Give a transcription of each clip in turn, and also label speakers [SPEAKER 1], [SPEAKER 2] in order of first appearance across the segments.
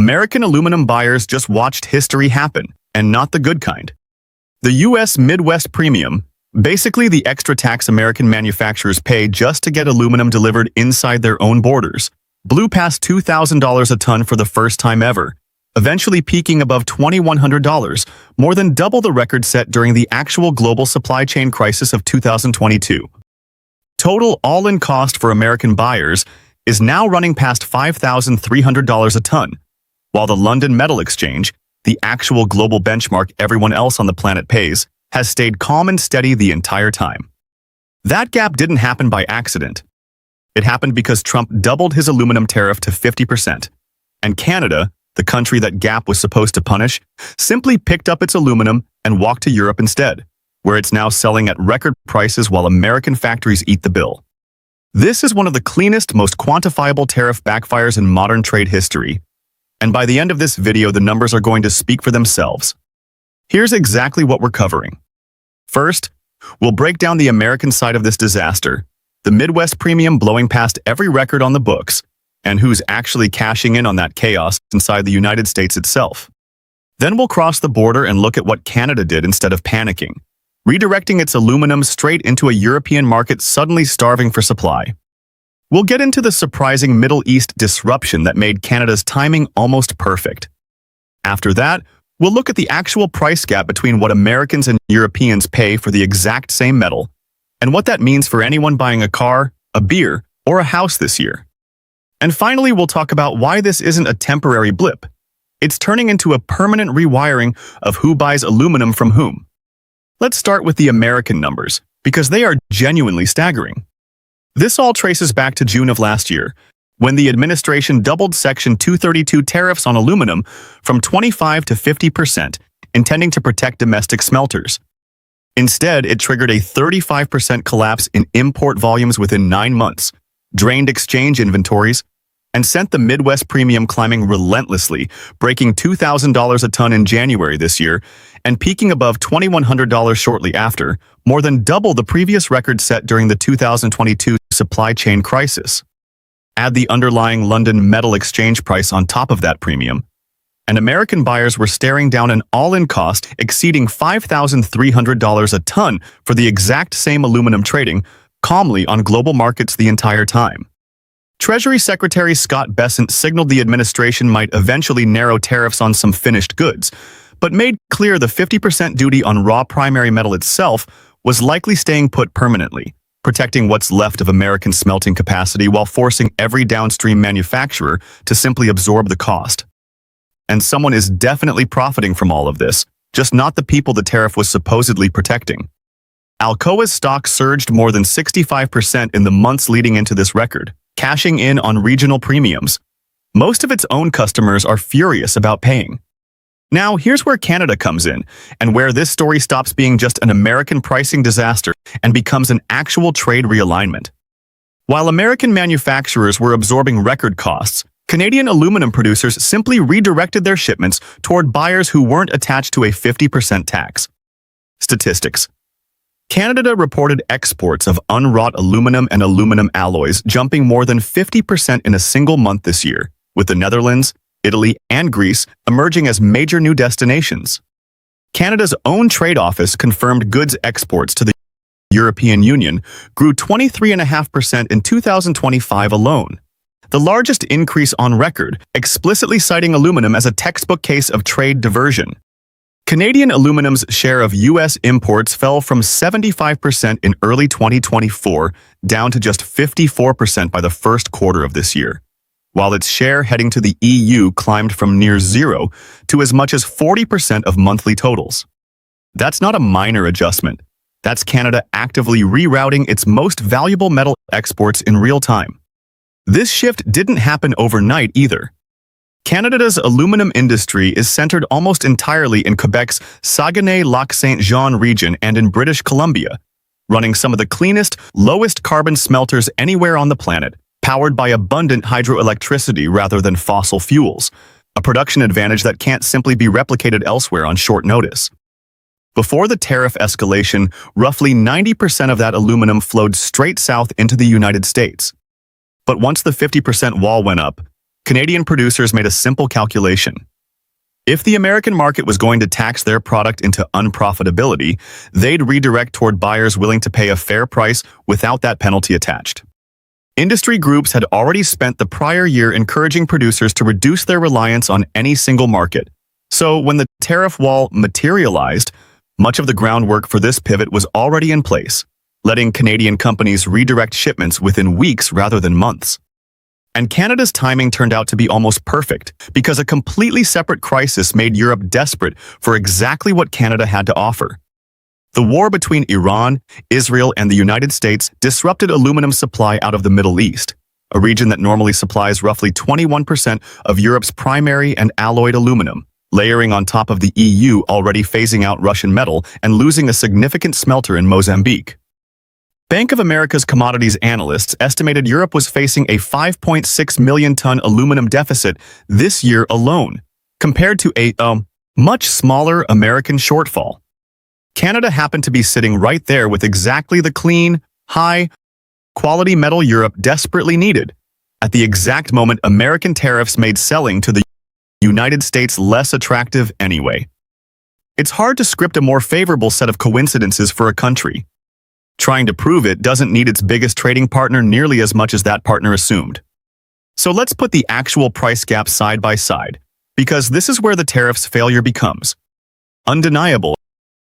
[SPEAKER 1] American aluminum buyers just watched history happen, and not the good kind. The U.S. Midwest Premium, basically the extra tax American manufacturers pay just to get aluminum delivered inside their own borders, blew past $2,000 a ton for the first time ever, eventually peaking above $2,100, more than double the record set during the actual global supply chain crisis of 2022. Total all-in cost for American buyers is now running past $5,300 a ton, while the London Metal Exchange, the actual global benchmark everyone else on the planet pays, has stayed calm and steady the entire time. That gap didn't happen by accident. It happened because Trump doubled his aluminum tariff to 50%, and Canada, the country that gap was supposed to punish, simply picked up its aluminum and walked to Europe instead, where it's now selling at record prices while American factories eat the bill. This is one of the cleanest, most quantifiable tariff backfires in modern trade history, and by the end of this video, the numbers are going to speak for themselves. Here's exactly what we're covering. First, we'll break down the American side of this disaster, the Midwest Premium blowing past every record on the books, and who's actually cashing in on that chaos inside the United States itself. Then we'll cross the border and look at what Canada did instead of panicking, redirecting its aluminum straight into a European market suddenly starving for supply. We'll get into the surprising Middle East disruption that made Canada's timing almost perfect. After that, we'll look at the actual price gap between what Americans and Europeans pay for the exact same metal, and what that means for anyone buying a car, a beer, or a house this year. And finally, we'll talk about why this isn't a temporary blip. It's turning into a permanent rewiring of who buys aluminum from whom. Let's start with the American numbers, because they are genuinely staggering. This all traces back to June of last year, when the administration doubled Section 232 tariffs on aluminum from 25 to 50%, intending to protect domestic smelters. Instead, it triggered a 35% collapse in import volumes within 9 months, drained exchange inventories, and sent the Midwest Premium climbing relentlessly, breaking $2,000 a ton in January this year and peaking above $2,100 shortly after, more than double the previous record set during the 2022 supply chain crisis. Add the underlying London Metal Exchange price on top of that premium, and American buyers were staring down an all-in cost exceeding $5,300 a ton for the exact same aluminum trading calmly on global markets the entire time. Treasury Secretary Scott Bessent signaled the administration might eventually narrow tariffs on some finished goods, but made clear the 50% duty on raw primary metal itself was likely staying put permanently, protecting what's left of American smelting capacity while forcing every downstream manufacturer to simply absorb the cost. And someone is definitely profiting from all of this, just not the people the tariff was supposedly protecting. Alcoa's stock surged more than 65% in the months leading into this record, cashing in on regional premiums. Most of its own customers are furious about paying. Now, here's where Canada comes in, and where this story stops being just an American pricing disaster and becomes an actual trade realignment. While American manufacturers were absorbing record costs, Canadian aluminum producers simply redirected their shipments toward buyers who weren't attached to a 50% tax. Statistics. Canada reported exports of unwrought aluminum and aluminum alloys jumping more than 50% in a single month this year, with the Netherlands, Italy, and Greece emerging as major new destinations. Canada's own trade office confirmed goods exports to the European Union grew 23.5% in 2025 alone, the largest increase on record, explicitly citing aluminum as a textbook case of trade diversion. Canadian aluminum's share of U.S. imports fell from 75% in early 2024 down to just 54% by the first quarter of this year, while its share heading to the EU climbed from near zero to as much as 40% of monthly totals. That's not a minor adjustment. That's Canada actively rerouting its most valuable metal exports in real time. This shift didn't happen overnight either. Canada's aluminum industry is centered almost entirely in Quebec's Saguenay-Lac-Saint-Jean region and in British Columbia, running some of the cleanest, lowest carbon smelters anywhere on the planet, powered by abundant hydroelectricity rather than fossil fuels, a production advantage that can't simply be replicated elsewhere on short notice. Before the tariff escalation, roughly 90% of that aluminum flowed straight south into the United States. But once the 50% wall went up, Canadian producers made a simple calculation. If the American market was going to tax their product into unprofitability, they'd redirect toward buyers willing to pay a fair price without that penalty attached. Industry groups had already spent the prior year encouraging producers to reduce their reliance on any single market. So when the tariff wall materialized, much of the groundwork for this pivot was already in place, letting Canadian companies redirect shipments within weeks rather than months. And Canada's timing turned out to be almost perfect, because a completely separate crisis made Europe desperate for exactly what Canada had to offer. The war between Iran, Israel, and the United States disrupted aluminum supply out of the Middle East, a region that normally supplies roughly 21% of Europe's primary and alloyed aluminum, layering on top of the EU already phasing out Russian metal and losing a significant smelter in Mozambique. Bank of America's commodities analysts estimated Europe was facing a 5.6 million ton aluminum deficit this year alone, compared to a much smaller American shortfall. Canada happened to be sitting right there with exactly the clean, high-quality metal Europe desperately needed, at the exact moment American tariffs made selling to the United States less attractive anyway. It's hard to script a more favorable set of coincidences for a country. Trying to prove it doesn't need its biggest trading partner nearly as much as that partner assumed. So let's put the actual price gap side by side, because this is where the tariff's failure becomes undeniable.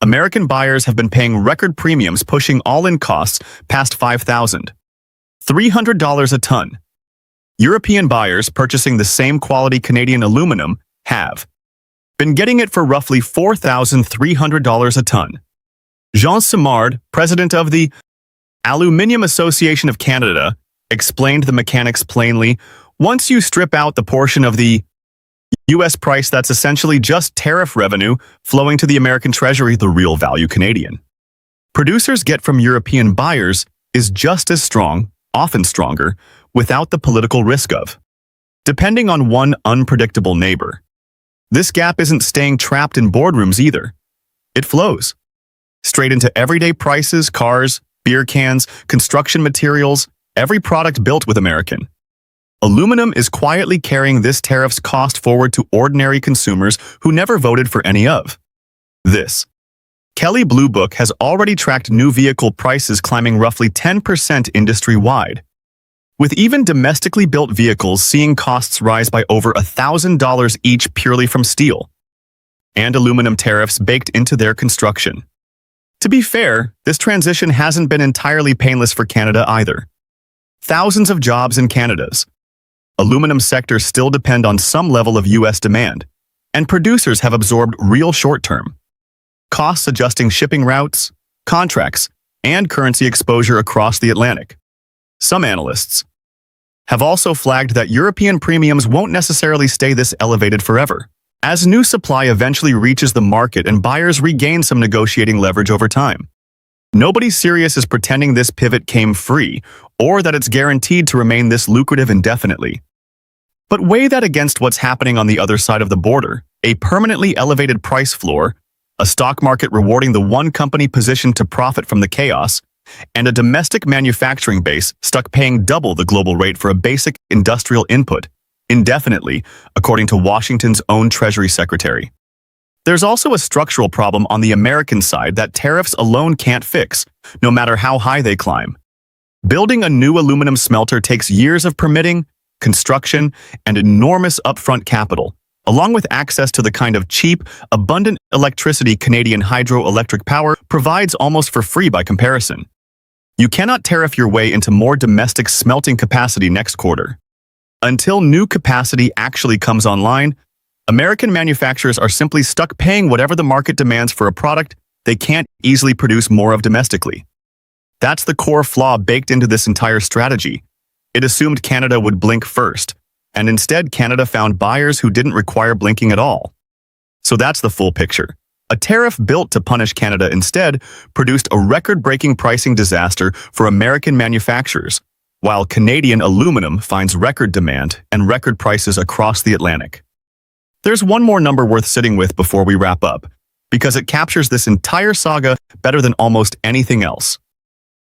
[SPEAKER 1] American buyers have been paying record premiums, pushing all-in costs past $5,300 a ton. European buyers purchasing the same quality Canadian aluminum have been getting it for roughly $4,300 a ton. Jean Simard, president of the Aluminium Association of Canada, explained the mechanics plainly. Once you strip out the portion of the U.S. price that's essentially just tariff revenue flowing to the American Treasury, the real value Canadian producers get from European buyers is just as strong, often stronger, without the political risk of depending on one unpredictable neighbor. This gap isn't staying trapped in boardrooms either. It flows straight into everyday prices, cars, beer cans, construction materials, every product built with American aluminum is quietly carrying this tariff's cost forward to ordinary consumers who never voted for any of this. Kelley Blue Book has already tracked new vehicle prices climbing roughly 10% industry-wide, with even domestically built vehicles seeing costs rise by over $1,000 each purely from steel and aluminum tariffs baked into their construction. To be fair, this transition hasn't been entirely painless for Canada either. Thousands of jobs in Canada's aluminum sector still depend on some level of U.S. demand, and producers have absorbed real short-term costs adjusting shipping routes, contracts, and currency exposure across the Atlantic. Some analysts have also flagged that European premiums won't necessarily stay this elevated forever, as new supply eventually reaches the market and buyers regain some negotiating leverage over time. Nobody serious is pretending this pivot came free, or that it's guaranteed to remain this lucrative indefinitely. But weigh that against what's happening on the other side of the border: a permanently elevated price floor, a stock market rewarding the one company positioned to profit from the chaos, and a domestic manufacturing base stuck paying double the global rate for a basic industrial input, indefinitely, according to Washington's own Treasury Secretary. There's also a structural problem on the American side that tariffs alone can't fix, no matter how high they climb. Building a new aluminum smelter takes years of permitting, construction, and enormous upfront capital, along with access to the kind of cheap, abundant electricity Canadian hydroelectric power provides almost for free by comparison. You cannot tariff your way into more domestic smelting capacity next quarter. Until new capacity actually comes online, American manufacturers are simply stuck paying whatever the market demands for a product they can't easily produce more of domestically. That's the core flaw baked into this entire strategy. It assumed Canada would blink first, and instead Canada found buyers who didn't require blinking at all. So that's the full picture. A tariff built to punish Canada instead produced a record-breaking pricing disaster for American manufacturers, while Canadian aluminum finds record demand and record prices across the Atlantic. There's one more number worth sitting with before we wrap up, because it captures this entire saga better than almost anything else.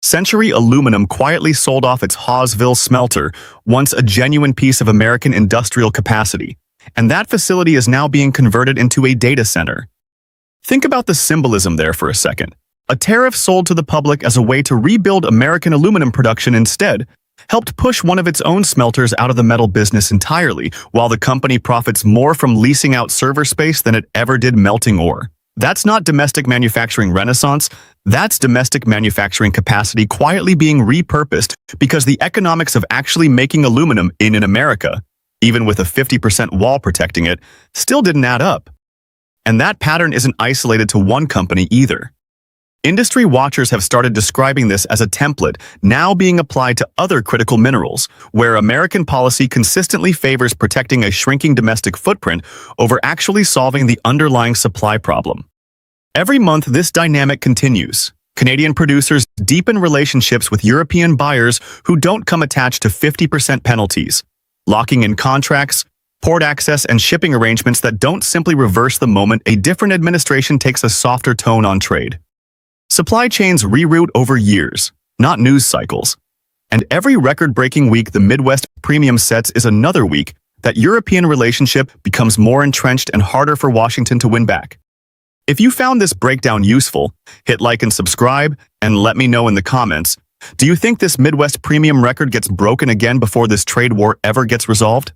[SPEAKER 1] Century Aluminum quietly sold off its Hawesville smelter, once a genuine piece of American industrial capacity, and that facility is now being converted into a data center. Think about the symbolism there for a second. A tariff sold to the public as a way to rebuild American aluminum production instead helped push one of its own smelters out of the metal business entirely, while the company profits more from leasing out server space than it ever did melting ore. That's not domestic manufacturing renaissance, that's domestic manufacturing capacity quietly being repurposed because the economics of actually making aluminum in America, even with a 50% wall protecting it, still didn't add up. And that pattern isn't isolated to one company either. Industry watchers have started describing this as a template now being applied to other critical minerals, where American policy consistently favors protecting a shrinking domestic footprint over actually solving the underlying supply problem. Every month, this dynamic continues. Canadian producers deepen relationships with European buyers who don't come attached to 50% penalties, locking in contracts, port access, and shipping arrangements that don't simply reverse the moment a different administration takes a softer tone on trade. Supply chains reroute over years, not news cycles. And every record-breaking week the Midwest Premium sets is another week that European relationship becomes more entrenched and harder for Washington to win back. If you found this breakdown useful, hit like and subscribe, and let me know in the comments, do you think this Midwest Premium record gets broken again before this trade war ever gets resolved?